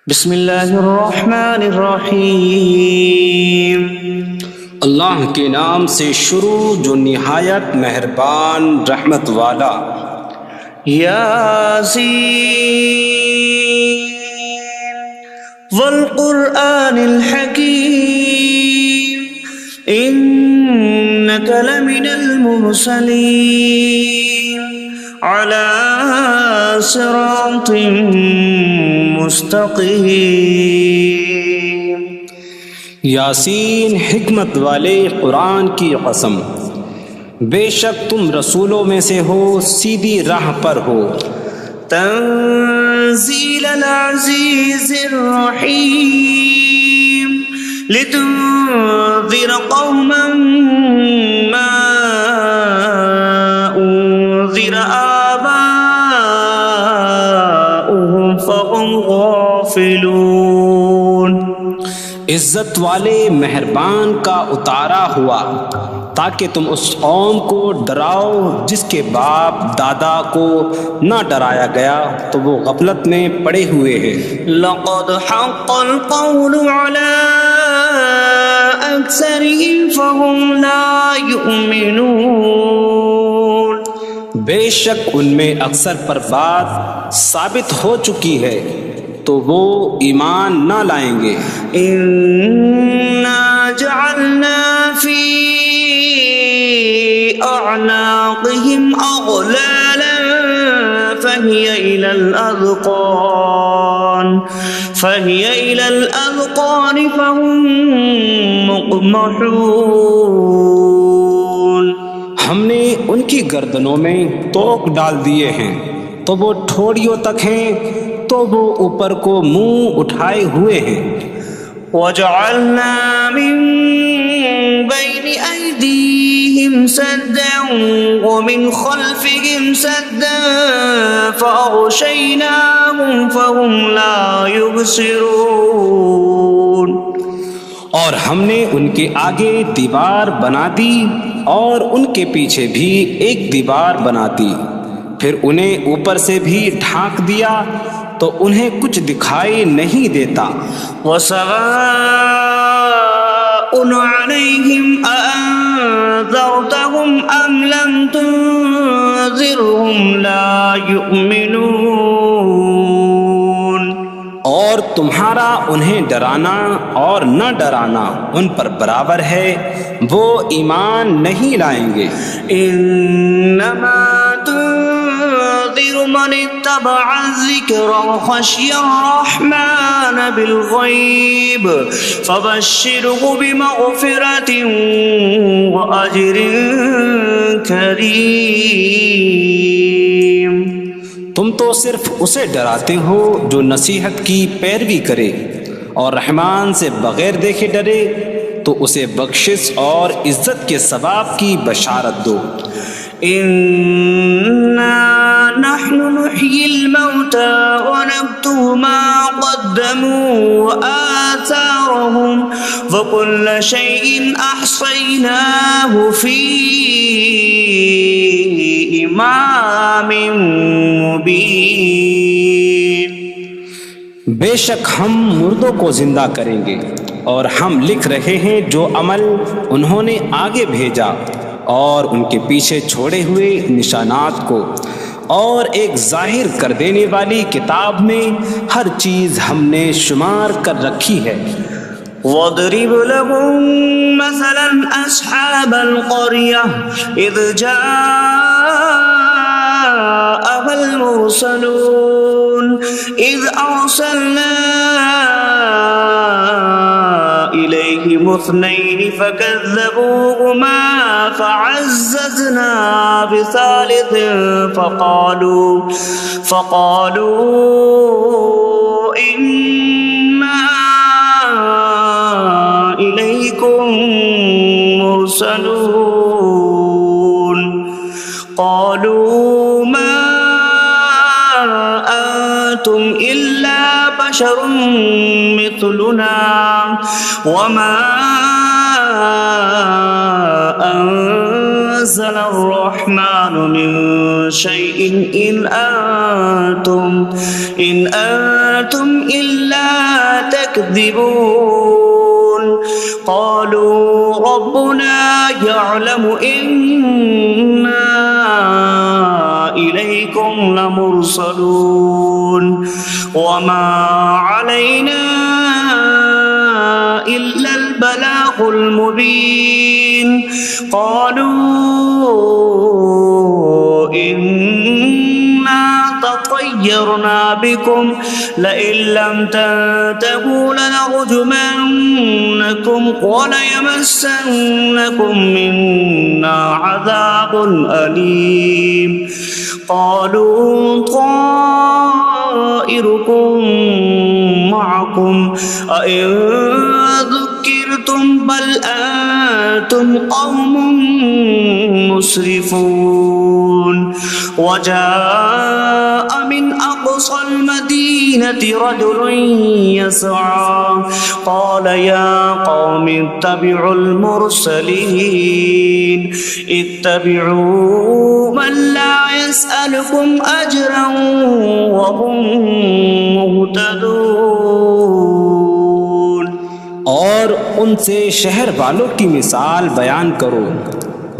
بسم اللہ الرحمن الرحیم۔ اللہ کے نام سے شروع جو نہایت مہربان رحمت والا۔ یاسین والقرآن الحکیم انک لمن المرسلین علی صراط مستقیم۔ یاسین حکمت والے قرآن کی قسم، بے شک تم رسولوں میں سے ہو، سیدھی راہ پر ہو۔ تنزیل العزیز الرحیم لتنذر قوما ما انذر آباؤهم فهم غافلون۔ عزت والے مہربان کا اتارا ہوا تاکہ تم اس قوم کو ڈراؤ جس کے باپ دادا کو نہ ڈرایا گیا تو وہ غفلت میں پڑے ہوئے ہیں۔ لقد حق القول على أكثرهم فهم لا يؤمنون۔ بے شک ان میں اکثر پر بات ثابت ہو چکی ہے تو وہ ایمان نہ لائیں گے۔ إنا جعلنا في أعناقهم أغلالا فهي إلى الأذقان فهم مقمحون۔ ہم نے ان کی گردنوں میں توق ڈال دیے ہیں تو وہ ٹھوڑیوں تک ہیں تو وہ اوپر کو منہ اٹھائے ہوئے ہیں۔ وجعلنا من بين أيديهم سدا ومن خلفهم سدا فأغشيناهم فهم لا يبصرون۔ اور ہم نے ان کے آگے دیوار بنا دی اور ان کے پیچھے بھی ایک دیوار بنا دی، پھر انہیں اوپر سے بھی ڈھانک دیا تو انہیں کچھ دکھائی نہیں دیتا۔ وسواء عليهم أأنذرتهم أم لم تنذرهم لا يؤمنون۔ اور تمہارا انہیں ڈرانا اور نہ ڈرانا ان پر برابر ہے، وہ ایمان نہیں لائیں گے۔ انما تنذر من اتبع الذکر وخشی الرحمن بالغیب فبشره بمغفرة وأجر کریم۔ تم تو صرف اسے ڈراتے ہو جو نصیحت کی پیروی کرے اور رحمان سے بغیر دیکھے ڈرے، تو اسے بخشش اور عزت کے ثواب کی بشارت دو۔ إنا نحن نحيي الموتى ونكتب ما قدموا وآثارهم وكل شيء أحصيناه في إمام مبين۔ بے شک ہم مردوں کو زندہ کریں گے اور ہم لکھ رہے ہیں جو عمل انہوں نے آگے بھیجا اور ان کے پیچھے چھوڑے ہوئے نشانات کو، اور ایک ظاہر کر دینے والی کتاب میں ہر چیز ہم نے شمار کر رکھی ہے۔ وَاضْرِبْ لَهُم مَّثَلًا أَصْحَابَ الْقَرْيَةِ إِذْ جَاءَهَا الْمُرْسَلُونَ إِذْ أَرْسَلْنَا إِلَيْهِمُ اثْنَيْنِ فَكَذَّبُوهُمَا فَعَزَّزْنَا بِثَالِثٍ فَقَالُوا إِنَّا إِلَيْكُمْ مُرْسَلُونَ قَالُوا مَا أَنتُمْ إِلَّا بَشَرٌ مِثْلُنَا وَمَا نزل الرحمن من شيء إن أنتم إلا تكذبون قالوا ربنا يعلم إنا إليكم لمرسلون وما علينا إلا البلاغ المبين قالوا إنا تطيرنا بكم لئن لم تنتهوا لنرجمنكم وليمسنكم منا عذاب أليم قالوا طائركم معكم أئن ذكرتم بل أنتم قوم مسرفون وجاء من أقصى المدينة رجل يسعى قال يا قوم اتبعوا المرسلين اتبعوا من لا يسألكم أجرا وهم مهتدون اور ان سے شہر والوں کی مثال بیان کرو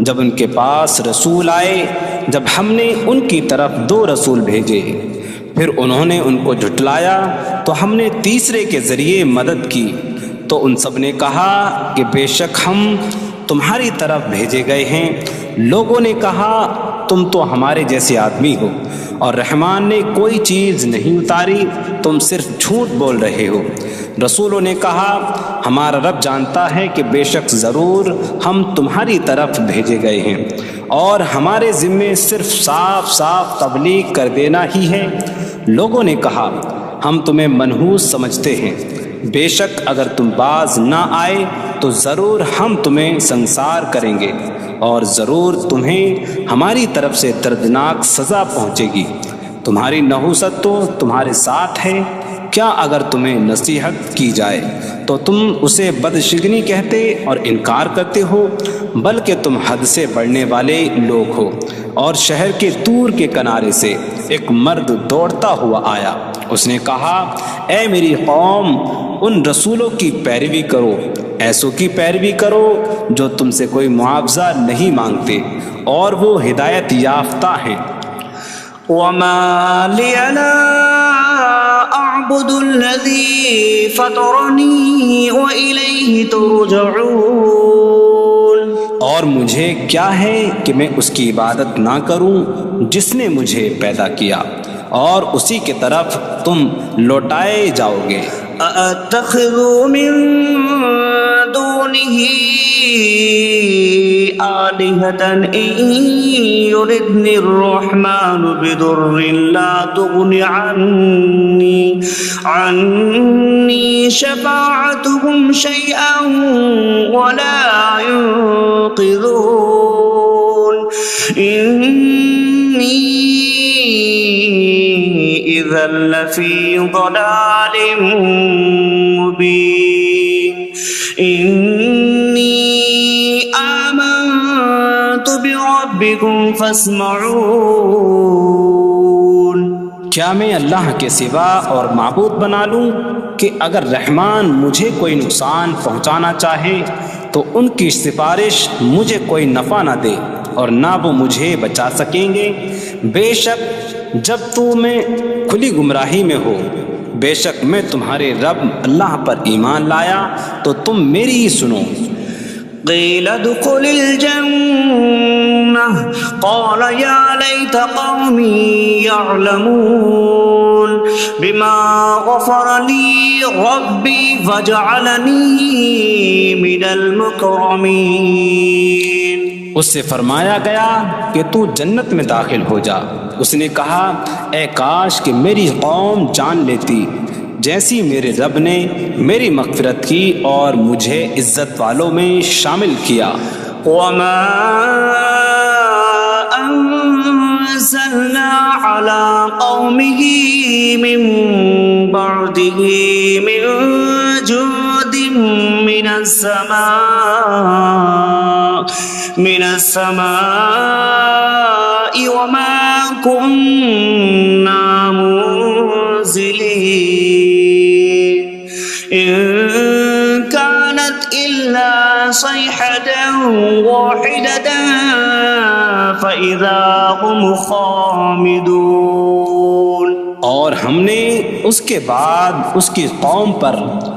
جب ان کے پاس رسول آئے جب ہم نے ان کی طرف 2 رسول بھیجے پھر انہوں نے ان کو جھٹلایا تو ہم نے تیسرے کے ذریعے مدد کی تو ان سب نے کہا کہ بے شک ہم تمہاری طرف بھیجے گئے ہیں لوگوں نے کہا تم تو ہمارے جیسے آدمی ہو اور رحمان نے کوئی چیز نہیں اتاری تم صرف جھوٹ بول رہے ہو رسولوں نے کہا ہمارا رب جانتا ہے کہ بے شک ضرور ہم تمہاری طرف بھیجے گئے ہیں اور ہمارے ذمے صرف صاف صاف تبلیغ کر دینا ہی ہے لوگوں نے کہا ہم تمہیں منحوس سمجھتے ہیں بے شک اگر تم باز نہ آئے تو ضرور ہم تمہیں سنسار کریں گے اور ضرور تمہیں ہماری طرف سے دردناک سزا پہنچے گی تمہاری نحوست تو تمہارے ساتھ ہے کیا اگر تمہیں نصیحت کی جائے تو تم اسے بدشگنی کہتے اور انکار کرتے ہو بلکہ تم حد سے بڑھنے والے لوگ ہو اور شہر کے دور کے کنارے سے ایک مرد دوڑتا ہوا آیا اس نے کہا اے میری قوم ان رسولوں کی پیروی کرو ایسوں کی پیروی کرو جو تم سے کوئی معاوضہ نہیں مانگتے اور وہ ہدایت یافتہ ہیں وما لي لا أعبد الذي فطرني وإليه ترجعون اور مجھے کیا ہے کہ میں اس کی عبادت نہ کروں جس نے مجھے پیدا کیا اور اسی کی طرف تم لوٹائے جاؤ گے أأتخذ من دونه آلهة إن يردني الرحمن بضر لا تغن عني شفاعتهم شيئا ولا ينقذون إني إذا لفي ضلال مبين إني آمنت بربكم فاسمعون کیا میں اللہ کے سوا اور معبود بنا لوں کہ اگر رحمان مجھے کوئی نقصان پہنچانا چاہے تو ان کی سفارش مجھے کوئی نفع نہ دے اور نہ وہ مجھے بچا سکیں گے بے شک جب میں کھلی گمراہی میں ہو بے شک میں تمہارے رب اللہ پر ایمان لایا تو تم میری ہی سنو قيل ادخل الجنة قال يا ليت قومي يعلمون بما غفر لي ربي فجعلني من المكرمين اس سے فرمایا گیا کہ تو جنت میں داخل ہو جا اس نے کہا اے کاش کہ میری قوم جان لیتی جیسی میرے رب نے میری مغفرت کی اور مجھے عزت والوں میں شامل کیا وما أنزلنا على قومه من بعده من جود من من السماء وما كنا منزلين إن كانت إلا صيحة واحدة فإذا هم خامدون. اور ہم نے اس کے بعد اس کی قوم پر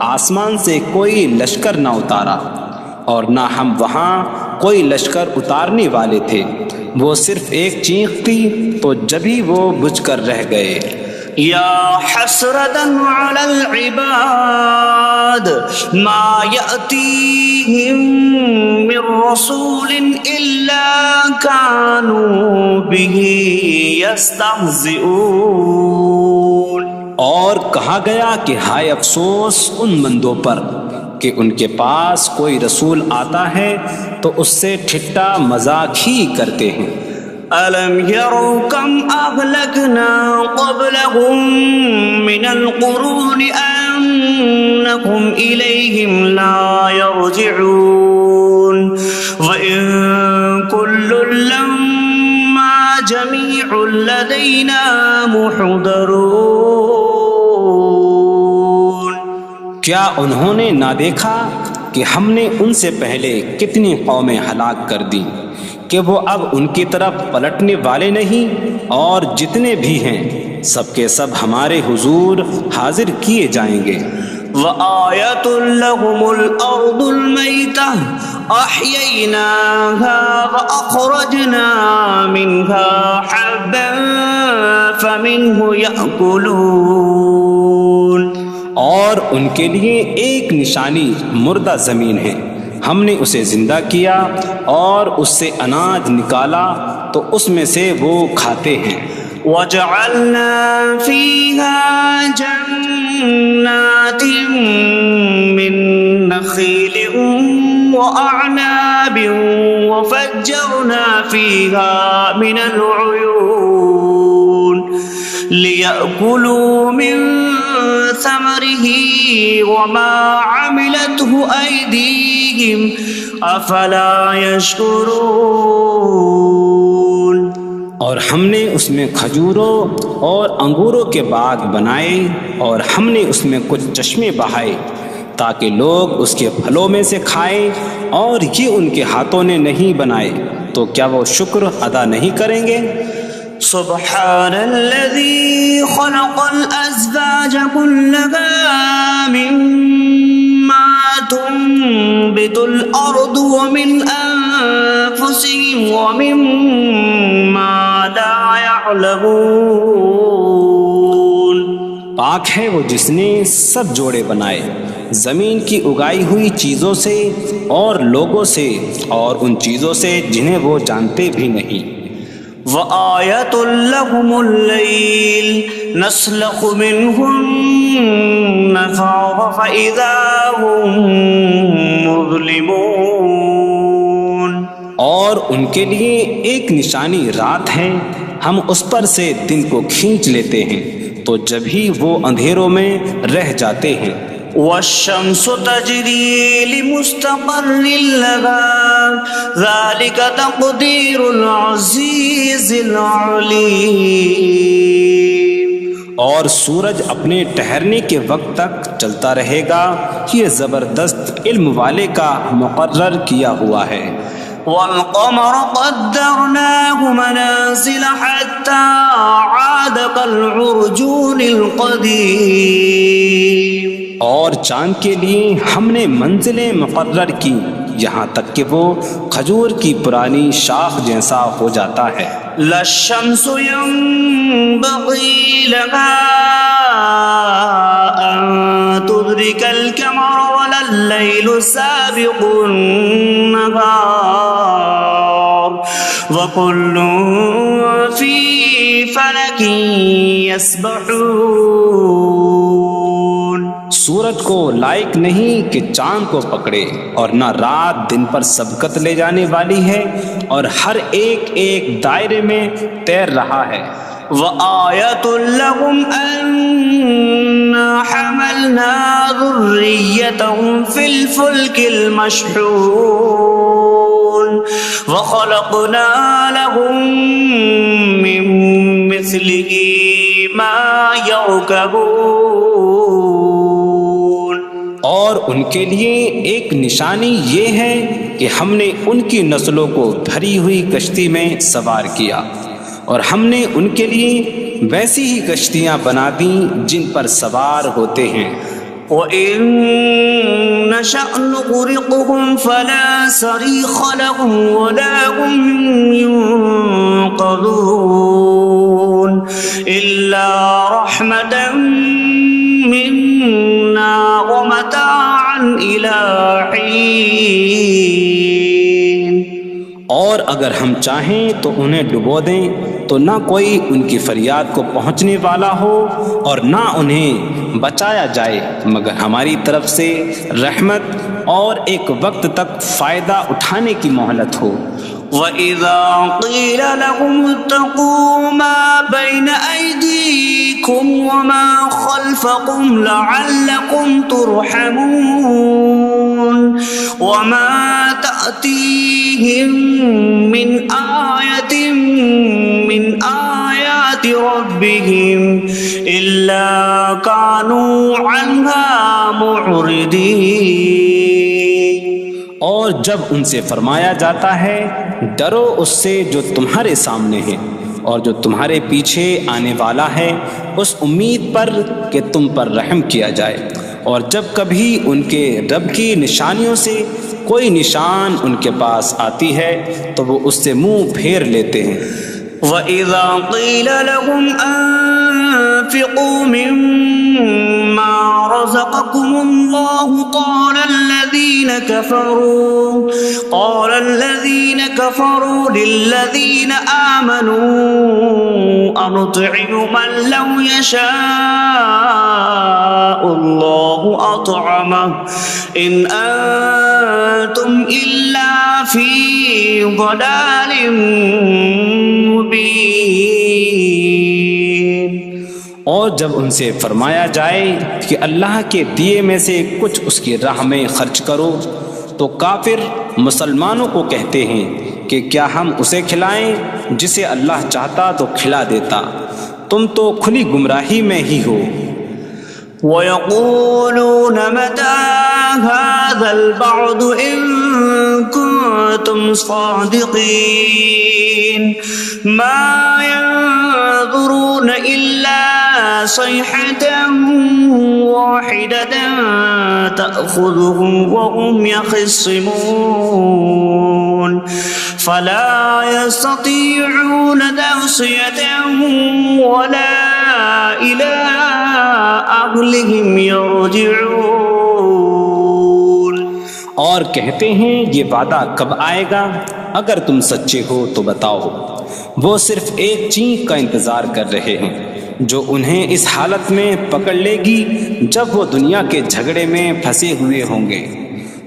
آسمان سے کوئی لشکر نہ اتارا اور نہ ہم وہاں کوئی لشکر اتارنے والے تھے. وہ صرف ایک چیخ کی تو جبھی وہ بجھ کر رہ گئے. یا حسرتا علی العباد ما یأتیہم من رسول الا کانوا بہ یستہزئون. اور کہا گیا کہ ہائے افسوس ان بندوں پر کہ ان کے پاس کوئی رسول آتا ہے تو اس سے ٹھٹا مذاق ہی کرتے ہیں. أَلَمْ يَرَوْا كَمْ أَهْلَكْنَا قَبْلَهُمْ مِنَ الْقُرُونِ أَنَّكُمْ إِلَيْهِمْ لَا يَرْجِعُونَ وَإِن كُلٌّ لَمَّا جَمِيعٌ لَدَيْنَا مُحْضَرُونَ. کیا انہوں نے نہ دیکھا کہ ہم نے ان سے پہلے کتنی قومیں ہلاک کر دی کہ وہ اب ان کی طرف پلٹنے والے نہیں، اور جتنے بھی ہیں سب کے سب ہمارے حضور حاضر کیے جائیں گے. وَآيَةٌ لَهُمُ الْأَرْضُ الْمَيْتَةُ أَحْيَيْنَاهَا وَأَخْرَجْنَا مِنْهَا حَبًّا فَمِنْهُ يَأْكُلُونَ. اور ان کے لیے ایک نشانی مردہ زمین ہے، ہم نے اسے زندہ کیا اور اس سے اناج نکالا تو اس میں سے وہ کھاتے ہیں. وَجَعَلْنَا فِيهَا جَنَّاتٍ مِّن نَخِيلٍ وَأَعْنَابٍ وَفَجَّرْنَا فِيهَا مِنَ الْعُيُونِ لِيَأْكُلُوا مِن ثَمَرِهِ وَمَا عَمِلَتْهُ أَيْدِيهِمْ أَفَلَا يَشْكُرُونَ. اور ہم نے اس میں کھجوروں اور انگوروں کے باغ بنائے اور ہم نے اس میں کچھ چشمے بہائے تاکہ لوگ اس کے پھلوں میں سے کھائیں، اور یہ ان کے ہاتھوں نے نہیں بنائے، تو کیا وہ شکر ادا نہیں کریں گے؟ سبحان الذي خلق الأزواج كلها مما تنبت الأرض ومن أنفسهم ومما لا يعلمون. پاک ہے وہ جس نے سب جوڑے بنائے زمین کی اگائی ہوئی چیزوں سے اور لوگوں سے اور ان چیزوں سے جنہیں وہ جانتے بھی نہیں. وَآيَةٌ لَهُمُ اللَّيْلُ نَسْلَخُ مِنْهُ النَّهَارَ فَإِذَا هُمْ مُظْلِمُونَ. اور ان کے لیے ایک نشانی رات ہے، ہم اس پر سے دن کو کھینچ لیتے ہیں تو جب ہی وہ اندھیروں میں رہ جاتے ہیں. وَالشَّمْسُ تَجْرِي لِمُسْتَقَرٍّ لَهَا ذَلِكَ تَقْدِيرُ الْعَزِيزِ الْعَلِيمِ. اور سورج اپنے ٹھہرنے کے وقت تک چلتا رہے گا، یہ زبردست علم والے کا مقرر کیا ہوا ہے. وَالْقَمَرَ قَدَّرْنَاهُ مَنَازِلَ حَتَّى عَادَ كَالْعُرْجُونِ الْقَدِيمِ. اور چاند کے لیے ہم نے منزلیں مقرر کی یہاں تک کہ وہ کھجور کی پرانی شاخ جیسا ہو جاتا ہے. لا الشمس ينبغي لها أن تدرك القمر ولا الليل سابق النهار وكل في فلك يسبحون. سورج کو لائق نہیں کہ چاند کو پکڑے، اور نہ رات دن پر سبقت لے جانے والی ہے، اور ہر ایک ایک دائرے میں تیر رہا ہے. وَآيَةٌ لَهُمْ أَنَّا حَمَلْنَا ذُرِّيَّةَ تحيتهم في الفلك المشحون وخلقنا لهم من مثله ما يركبون. اور ان کے لیے ایک نشانی یہ ہے کہ ہم نے ان کی نسلوں کو بھری ہوئی کشتی میں سوار کیا، اور ہم نے ان کے لیے ویسی ہی کشتیاں بنا دیں جن پر سوار ہوتے ہیں. وَإِن نَّشَأْ نُغْرِقْهُمْ فَلَا صَرِيخَ لَهُمْ وَلَا هُمْ يُنقَذُونَ إِلَّا رَحْمَةً مِّنَّا وَمَتَاعًا إِلَىٰ حِينٍ. اور اگر ہم چاہیں تو انہیں ڈبو دیں تو نہ کوئی ان کی فریاد کو پہنچنے والا ہو اور نہ انہیں بچایا جائے مگر ہماری طرف سے رحمت اور ایک وقت تک فائدہ اٹھانے کی مہلت ہو. وَإِذَا قِيلَ لَهُمُ اتَّقُوا مَا بَيْنَ أَيْدِيكُمْ وَمَا خَلْفَكُمْ لَعَلَّكُمْ تُرْحَمُونَ وَمَا تَأْتِيهِمْ مِنْ آيَةٍ مِنْ آيَاتِ رَبِّهِمْ إِلَّا كَانُوا عَنْهَا مُعْرِضِينَ. اور جب ان سے فرمایا جاتا ہے ڈرو اس سے جو تمہارے سامنے ہے اور جو تمہارے پیچھے آنے والا ہے، اس امید پر کہ تم پر رحم کیا جائے، اور جب کبھی ان کے رب کی نشانیوں سے کوئی نشان ان کے پاس آتی ہے تو وہ اس سے منہ پھیر لیتے ہیں. وَإِذَا قِيلَ لَهُمْ أَنفِقُوا مِمَّا رَزَقَكُمُ اللَّهُ قَالَ الَّذِينَ كَفَرُوا لِلَّذِينَ آمَنُوا أَنُطْعِمُ مَن لَّوْ يَشَاءُ اللَّهُ أَطْعَمَهُ إِنْ أَنتُمْ إِلَّا فِي ضَلَالٍ مبین. اور جب ان سے فرمایا جائے کہ اللہ کے دیے میں سے کچھ اس کی راہ میں خرچ کرو تو کافر مسلمانوں کو کہتے ہیں کہ کیا ہم اسے کھلائیں جسے اللہ چاہتا تو کھلا دیتا، تم تو کھلی گمراہی میں ہی ہو. وَيَقُولُونَ مَتَىٰ هَٰذَا الْوَعْدُ إِن كُنتُمْ صَادِقِينَ مَا يَنظُرُونَ إِلَّا صَيْحَةً وَاحِدَةً تَأْخُذُهُمْ وَهُمْ يَخِصِّمُونَ فَلَا يَسْتَطِيعُونَ تَوْصِيَةً وَلَا إِلَىٰ أَهْلِهِمْ يَرْجِعُونَ. اور کہتے ہیں یہ وعدہ کب آئے گا؟ اگر تم سچے ہو تو بتاؤ. وہ صرف ایک چینخ کا انتظار کر رہے ہیں جو انہیں اس حالت میں پکڑ لے گی جب وہ دنیا کے جھگڑے میں پھنسے ہوئے ہوں گے،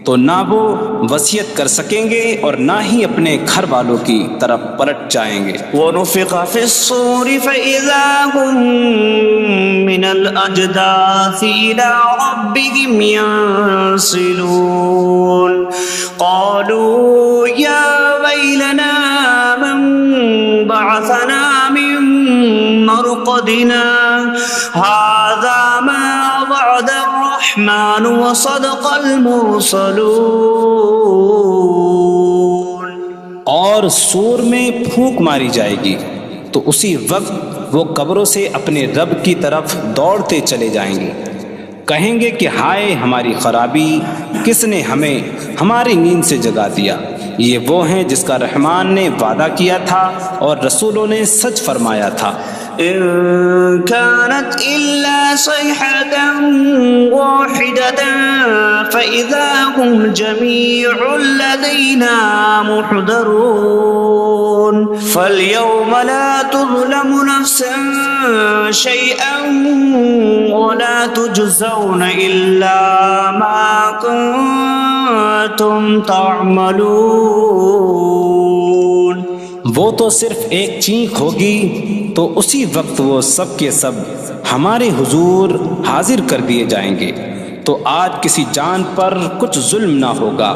تو نہ وہ وصیت کر سکیں گے اور نہ ہی اپنے گھر والوں کی طرف پلٹ جائیں گے. وَنُفِخَ فِي الصُّورِ فَإِذَا هُم مِّنَ الْأَجْدَاثِ إِلَىٰ رَبِّهِمْ يَنسِلُونَ قَالُوا يَا وَيْلَنَا مَن بَعَثَنَا مِن مَّرْقَدِنَا هَٰذَا مَا وَعَدَ الرَّحْمَٰنُ وَصَدَقَ الْمُرْسَلُونَ. اور سور میں پھونک ماری جائے گی تو اسی وقت وہ قبروں سے اپنے رب کی طرف دوڑتے چلے جائیں گے، کہیں گے کہ ہائے ہماری خرابی، کس نے ہمیں ہماری نیند سے جگا دیا. یہ وہ ہیں جس کا رحمان نے وعدہ کیا تھا اور رسولوں نے سچ فرمایا تھا. إن كانت إلا صيحة واحدة فإذا هم جميع لدينا محضرون فاليوم لا تظلم نفس شيئا ولا تجزون إلا ما كنتم تعملون. وہ تو صرف ایک چینخ ہوگی تو اسی وقت وہ سب کے سب ہمارے حضور حاضر کر دیے جائیں گے، تو آج کسی جان پر کچھ ظلم نہ ہوگا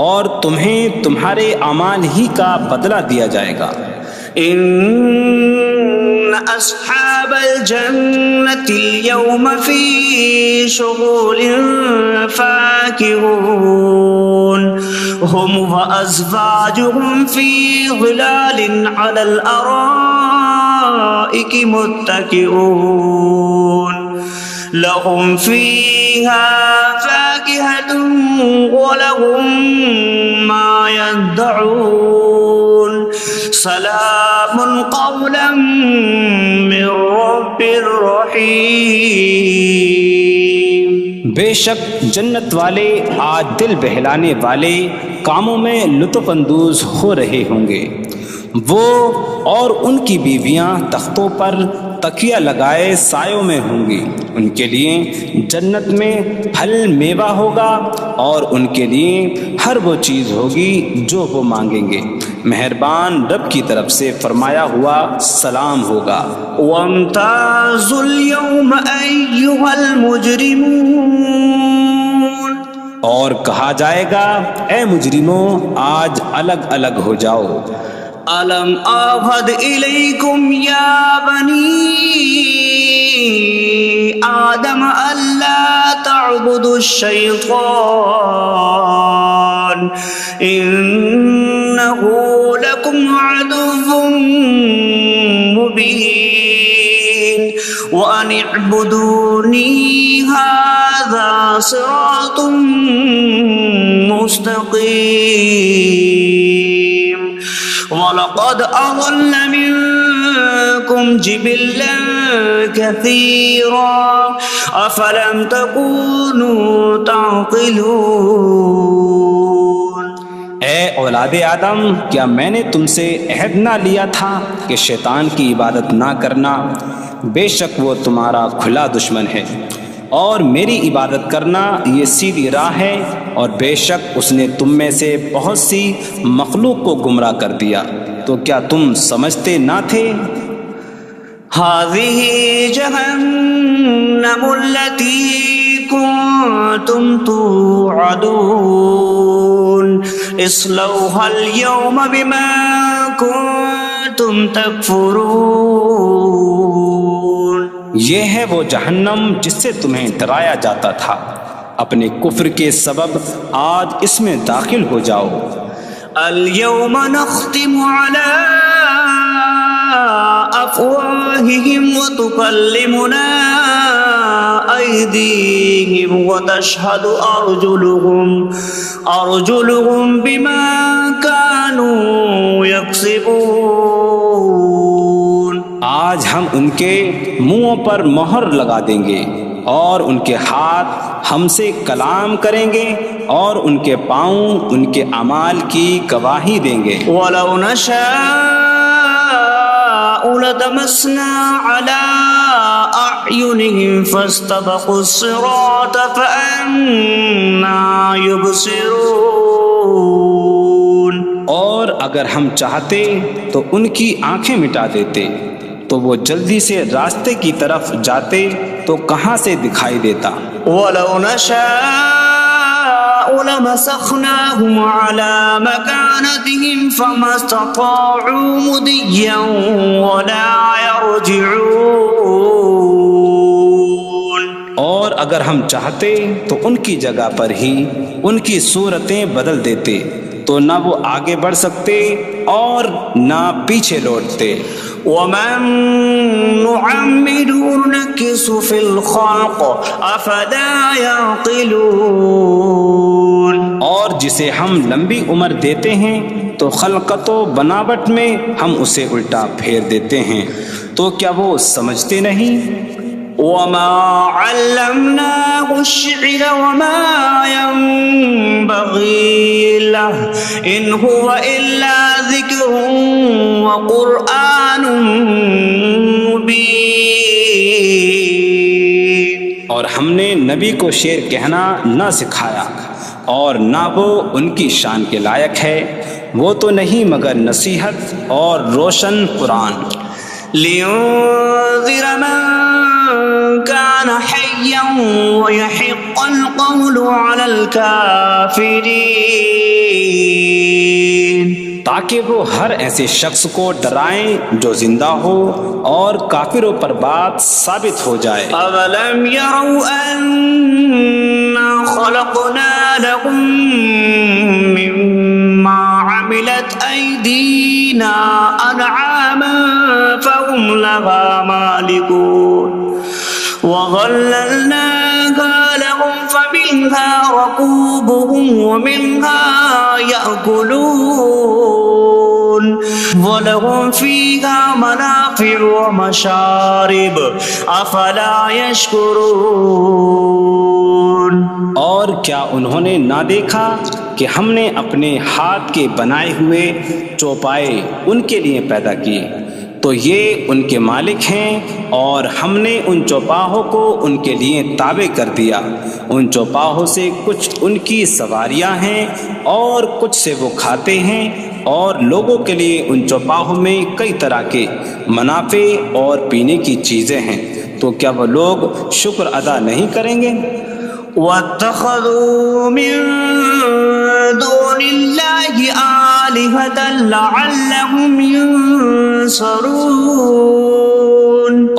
اور تمہیں تمہارے اعمال ہی کا بدلہ دیا جائے گا۔ إن أصحاب الجنة اليوم في شغل فاكهون هم وأزواجهم في ظلال على الأرائك متكئون لهم فيها فاكهة ولهم ما يدعون سلام قولا من رب رحیم۔ بے شک جنت والے آج دل بہلانے والے کاموں میں لطف اندوز ہو رہے ہوں گے۔ وہ اور ان کی بیویاں تختوں پر تکیہ لگائے سایوں میں ہوں گی۔ ان کے لیے جنت میں پھل میوہ ہوگا اور ان کے لیے ہر وہ چیز ہوگی جو وہ مانگیں گے۔ مہربان رب کی طرف سے فرمایا ہوا سلام ہوگا۔ وامتازوا اليوم أيها المجرمون، اور کہا جائے گا اے مجرموں آج الگ الگ ہو جاؤ۔ ألم أعهد إليكم يا بني آدم ألا تعبدوا الشيطان إنه لكم عدو مبين وأن اعبدوني هذا صراط مستقيم وَلَقَدْ أَضَلَّ مِنكُمْ جِبِلًّا كَثِيرًا أَفَلَمْ تَكُونُوا تَعْقِلُونَ۔ اے اولاد آدم، کیا میں نے تم سے عہد نہ لیا تھا کہ شیطان کی عبادت نہ کرنا؟ بے شک وہ تمہارا کھلا دشمن ہے، اور میری عبادت کرنا یہ سیدھی راہ ہے، اور بے شک اس نے تم میں سے بہت سی مخلوق کو گمراہ کر دیا، تو کیا تم سمجھتے نہ تھے؟ هذه جهنم التي كنتم توعدون اصلوها اليوم بما كنتم تكفرون۔ یہ ہے وہ جہنم جس سے تمہیں ڈرایا جاتا تھا، اپنے کفر کے سبب آج اس میں داخل ہو جاؤ۔ اليوم نختم على أفواههم وتكلمنا أيديهم وتشهد أرجلهم بما كانوا يكسبون۔ آج ہم ان کے منہوں پر مہر لگا دیں گے، اور ان کے ہاتھ ہم سے کلام کریں گے، اور ان کے پاؤں ان کے اعمال کی گواہی دیں گے۔ وَلَوْ نَشَاءُ لَطَمَسْنَا عَلَىٰ أَعْيُنِهِمْ فَاسْتَبَقُوا الصِّرَاطَ فَأَنَّىٰ يُبْصِرُونَ۔ اور اگر ہم چاہتے تو ان کی آنکھیں مٹا دیتے، تو وہ جلدی سے راستے کی طرف جاتے تو کہاں سے دکھائی دیتا۔ وَلَوْ نَشَاءُ لَمَسَخْنَاهُمْ عَلَىٰ مَكَانَتِهِمْ فَمَا اسْتَطَاعُوا مُضِيًّا وَلَا يَرْجِعُونَ۔ اور اگر ہم چاہتے تو ان کی جگہ پر ہی ان کی صورتیں بدل دیتے، تو نہ وہ آگے بڑھ سکتے اور نہ پیچھے لوٹتے۔ وَمَن نُّعَمِّرْهُ نُنَكِّسْهُ فِي الْخَلْقِ أَفَلَا يَعْقِلُونَ۔ اور جسے ہم لمبی عمر دیتے ہیں تو خلقت و بناوٹ میں ہم اسے الٹا پھیر دیتے ہیں، تو کیا وہ سمجھتے نہیں؟ وَمَا عَلَّمْنَاهُ الشِّعْرَ وَمَا يَنبَغِي لَهُ إِنْ هُوَ إِلَّا ذِكْرٌ وَقُرْآنٌ مُبِينٌ۔ اور ہم نے نبی کو شعر کہنا نہ سکھایا، اور نہ وہ ان کی شان کے لائق ہے، وہ تو نہیں مگر نصیحت اور روشن قرآن۔ لِيُنذِرَ مَن كَانَ حَيًّا حيا ويحق القول على الكافرين تاکہ وہ ہر ایسے شخص کو ڈرائیں جو زندہ ہو اور کافروں پر بات ثابت ہو جائے۔ أولم يروا أنا خلقنا لهم مما عملت أيدينا أنعاما فهم لها مالكون وظللناها لهم فمنها ركوبهم ومنها يأكلون وَلَهُمْ فِيهَا مَنَافِعُ وَمَشَارِبُ أَفَلَا يَشْكُرُونَ۔ اور کیا انہوں نے نہ دیکھا کہ ہم نے اپنے ہاتھ کے بنائے ہوئے چوپائے ان کے لیے پیدا کیے، تو یہ ان کے مالک ہیں، اور ہم نے ان چوپاہوں کو ان کے لیے تابع کر دیا۔ ان چوپاہوں سے کچھ ان کی سواریاں ہیں اور کچھ سے وہ کھاتے ہیں، اور لوگوں کے لیے ان چوپاہوں میں کئی طرح کے منافع اور پینے کی چیزیں ہیں، تو کیا وہ لوگ شکر ادا نہیں کریں گے؟ وَاتَّخَذُوا مِن دُونِ اللَّهِ آلِهَةً لَعَلَّهُمْ يُنصَرُونَ۔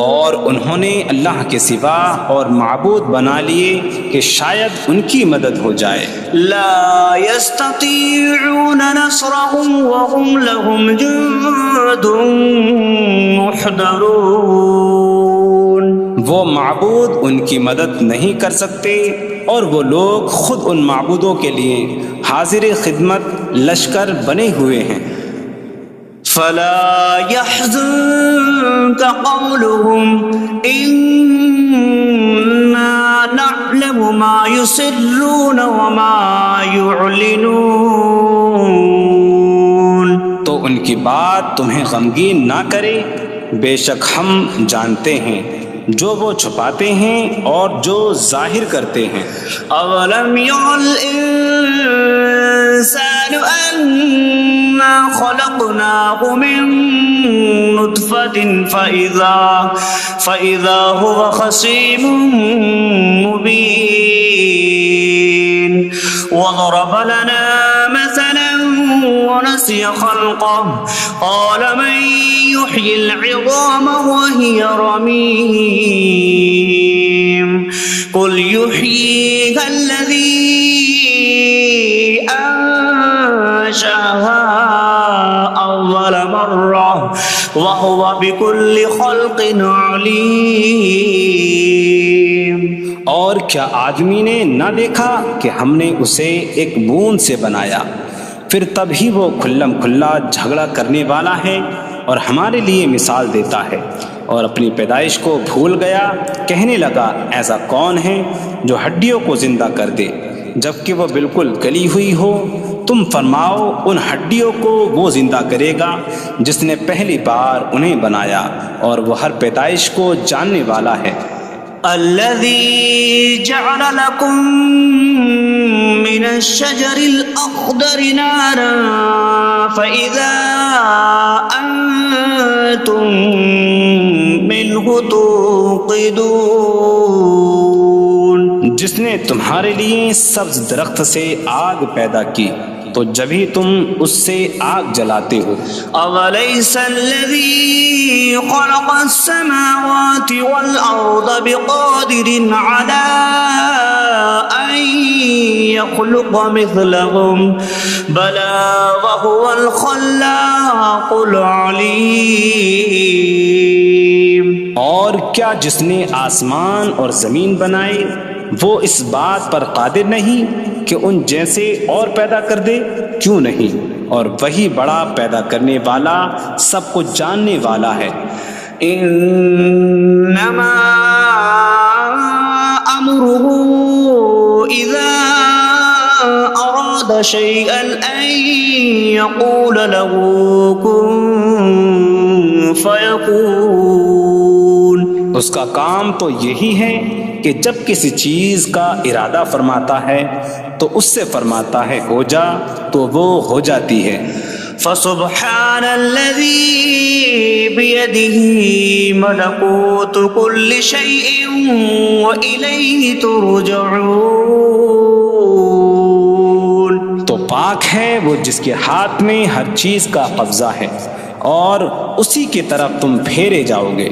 اور انہوں نے اللہ کے سوا اور معبود بنا لیے کہ شاید ان کی مدد ہو جائے۔ لا يستطيعون نصرهم وهم لهم جند محضرون۔ وہ معبود ان کی مدد نہیں کر سکتے، اور وہ لوگ خود ان معبودوں کے لیے حاضر خدمت لشکر بنے ہوئے ہیں۔ فلا يحزنك قولهم إنا نعلم ما يسرون وما يعلنون۔ تو ان کی بات تمہیں غمگین نہ کرے، بے شک ہم جانتے ہیں جو وہ چھپاتے ہیں اور جو ظاہر کرتے ہیں۔ اولم ير الانسان انا خلقناه من نطفة فاذا هو خصيم مبين وضرب لنا مثلا ونسي خلقه قال من يحيي العظام وهي رميم قل يحييها الذي أنشأها أول مرة وهو بكل خلق عليم۔ اور کیا آدمی نے نہ دیکھا کہ ہم نے اسے ایک بوند سے بنایا، پھر تب ہی وہ کھلم کھلا جھگڑا کرنے والا ہے اور ہمارے لیے مثال دیتا ہے، اور اپنی پیدائش کو بھول گیا، کہنے لگا ایسا کون ہے جو ہڈیوں کو زندہ کر دے جبکہ وہ بالکل گلی ہوئی ہو؟ تم فرماؤ ان ہڈیوں کو وہ زندہ کرے گا جس نے پہلی بار انہیں بنایا، اور وہ ہر پیدائش کو جاننے والا ہے۔ الذي جعل لكم من الشجر الأخضر نارا فإذا أنتم منه توقدون۔ جس نے تمہارے لیے سبز درخت سے آگ پیدا کی تو جبھی تم اس سے آگ جلاتے ہو۔ أَوَلَيْسَ الَّذِي خَلَقَ السَّمَاوَاتِ وَالْأَرْضَ بِقَادِرٍ عَلَىٰ أَن يَخْلُقَ مِثْلَهُمْ بَلَىٰ وَهُوَ الْخَلَّاقُ الْعَلِيمُ۔ اور کیا جس نے آسمان اور زمین بنائے وہ اس بات پر قادر نہیں کہ ان جیسے اور پیدا کر دے؟ کیوں نہیں، اور وہی بڑا پیدا کرنے والا سب کچھ جاننے والا ہے۔ انما امره اذا اراد شيئا ان يقول له كن فيكون۔ اس کا کام تو یہی ہے کہ جب کسی چیز کا ارادہ فرماتا ہے تو اس سے فرماتا ہے ہو جا، تو وہ ہو جاتی ہے۔ فسبحان الذي بيده ملكوت كل شيء وإليه ترجعون. تو پاک ہے وہ جس کے ہاتھ میں ہر چیز کا قبضہ ہے اور اسی کی طرف تم پھیرے جاؤ گے.